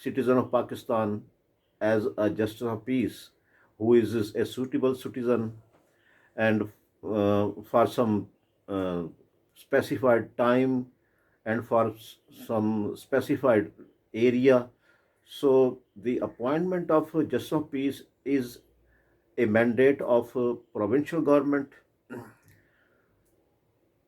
citizen of Pakistan as a justice of peace who is a suitable citizen, and for some specified time and for some specified area. So the appointment of justice of peace is a mandate of provincial government.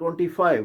25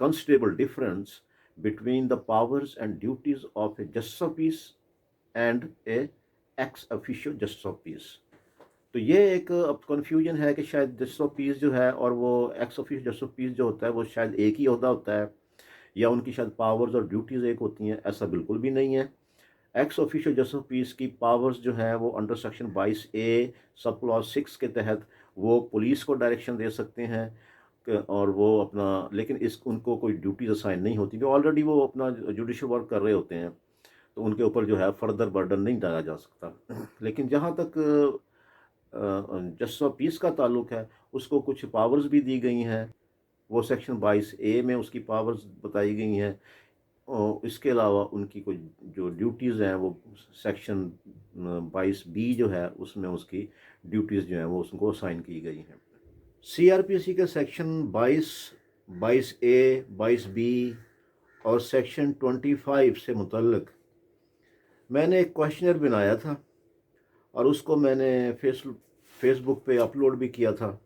considerable difference between the powers and duties of a justice of peace and a ex officio justice of peace. تو یہ ایک اب confusion ہے کہ شاید justice of پیس جو ہے اور وہ ایکس افیشو جسٹس آف پیس جو ہوتا ہے وہ شاید ایک ہی عہدہ ہوتا ہے یا ان کی شاید پاورز اور ڈیوٹیز ایک ہوتی ہیں. ایسا بالکل بھی نہیں ہے. ایکس آفیشو جسٹس آف پیس کی پاورز جو ہیں وہ under section 22A sub class 6 کے تحت وہ پولیس کو ڈائریکشن دے سکتے ہیں اور وہ اپنا، لیکن ان کو کوئی ڈیوٹیز اسائن نہیں ہوتی کہ آلریڈی وہ اپنا جوڈیشل ورک کر رہے ہوتے ہیں، تو ان کے اوپر جو ہے فردر برڈن نہیں ڈالا جا سکتا. لیکن جہاں تک جسٹس آف پیس کا تعلق ہے اس کو کچھ پاورز بھی دی گئی ہیں. وہ سیکشن 22A میں اس کی پاورز بتائی گئی ہیں. اس کے علاوہ ان کی کوئی جو ڈیوٹیز ہیں وہ سیکشن 22B جو ہے اس میں اس کی ڈیوٹیز جو ہیں وہ اس کو اسائن کی گئی ہیں. سی آر پی سی کے سیکشن 22A 22B اور سیکشن 25 سے متعلق میں نے ایک کویشچنر بنایا تھا اور اس کو میں نے فیس بک پہ اپلوڈ بھی کیا تھا.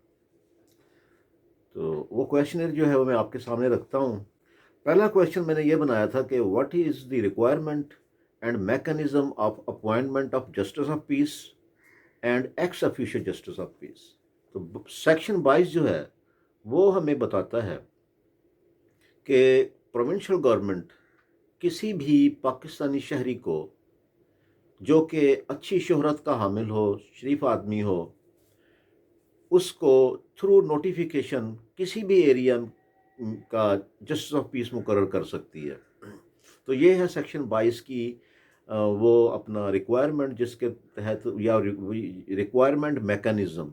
تو وہ کویشچنر جو ہے وہ میں آپ کے سامنے رکھتا ہوں. پہلا کویشچن میں نے یہ بنایا تھا کہ what is the requirement and mechanism of appointment of justice of peace and ex officio justice of peace. تو سیکشن 22 جو ہے وہ ہمیں بتاتا ہے کہ پروونشل گورنمنٹ کسی بھی پاکستانی شہری کو جو کہ اچھی شہرت کا حامل ہو، شریف آدمی ہو، اس کو تھرو نوٹیفیکیشن کسی بھی ایریا کا جسٹس آف پیس مقرر کر سکتی ہے. تو یہ ہے سیکشن 22 کی وہ اپنا ریکوائرمنٹ، جس کے تحت یا ریکوائرمنٹ میکانزم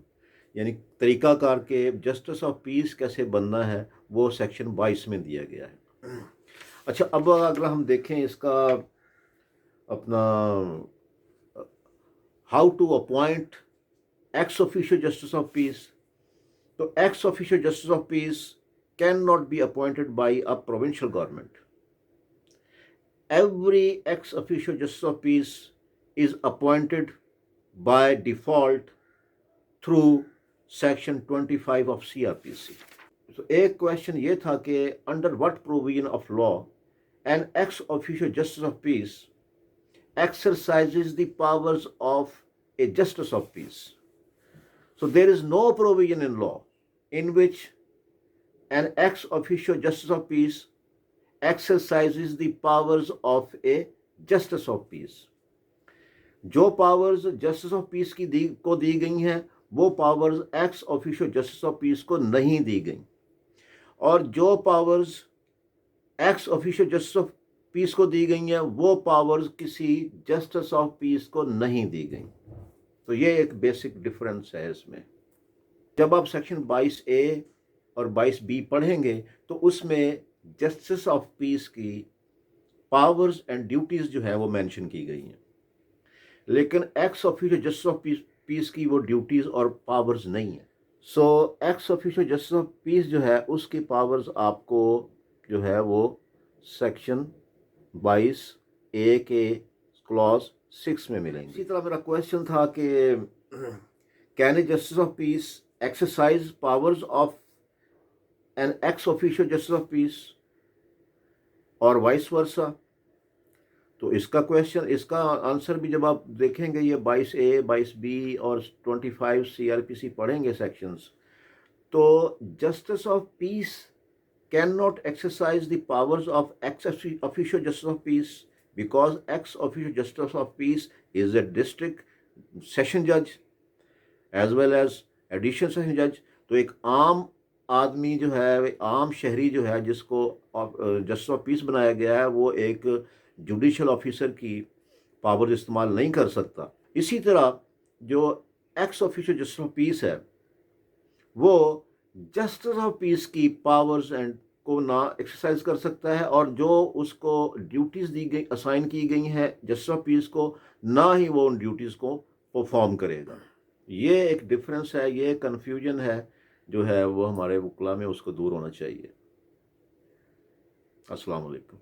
یعنی طریقہ کار کے جسٹس آف پیس کیسے بننا ہے وہ سیکشن 22 میں دیا گیا ہے. اچھا، اب اگر ہم دیکھیں اس کا اپنا how to appoint ex officio justice of peace, تو ex officio justice of peace can not be appointed by a provincial government. Every ex officio justice of peace is appointed by default through section 25 of CRPC. So ایک question یہ تھا کہ under what provision of law an ex officio justice of peace exercises the powers of a justice of peace. So there is no provision in law in which an ex officio justice of peace exercises the powers of a justice of peace. جو powers justice of peace کو دی گئی ہیں وہ powers ex officio justice of peace کو نہیں دی گئیں، اور جو powers ex officio justice of peace کو دی گئی ہیں وہ پاورز کسی جسٹس آف پیس کو نہیں دی گئیں. تو یہ ایک بیسک ڈفرینس ہے اس میں. جب آپ سیکشن 22A اور 22B پڑھیں گے تو اس میں جسٹس آف پیس کی پاورز اینڈ ڈیوٹیز جو ہے وہ مینشن کی گئی ہیں، لیکن ایکس آفیشو جسٹس آف پیس کی وہ ڈیوٹیز اور پاورز نہیں ہیں. سو ایکس آفیشو جسٹس آف پیس جو ہے اس کی پاورز آپ کو جو ہے وہ سیکشن 22A کے کلاس 6 میں ملیں گے. اسی طرح میرا کویشچن تھا کہ can a justice of peace exercise powers of an ex officio justice of peace اور وائس ورسا. تو اس کا آنسر بھی جب آپ دیکھیں گے یہ 22A 22B اور 25 CRPC پڑھیں گے سیکشنز، تو justice of peace can not exercise the powers of x officio justice of piece because x officio justice of piece is a district session جج as well as additional session جج. تو ایک عام آدمی جو ہے، عام شہری جو ہے جس کو جسٹس آف پیس بنایا گیا ہے، وہ ایک جوڈیشل آفیسر کی پاور استعمال نہیں کر سکتا. اسی طرح جو ایکس آفیشو جسٹس آف پیس ہے وہ جسٹس آف پیس کی پاورز اینڈ کو نہ ایکسرسائز کر سکتا ہے، اور جو اس کو ڈیوٹیز دی گئی اسائن کی گئی ہیں جسٹس آف پیس کو، نہ ہی وہ ان ڈیوٹیز کو پرفارم کرے گا. یہ ایک ڈفرینس ہے، یہ کنفیوژن ہے جو ہے وہ ہمارے وکلا میں اس کو دور ہونا چاہیے. السلام علیکم.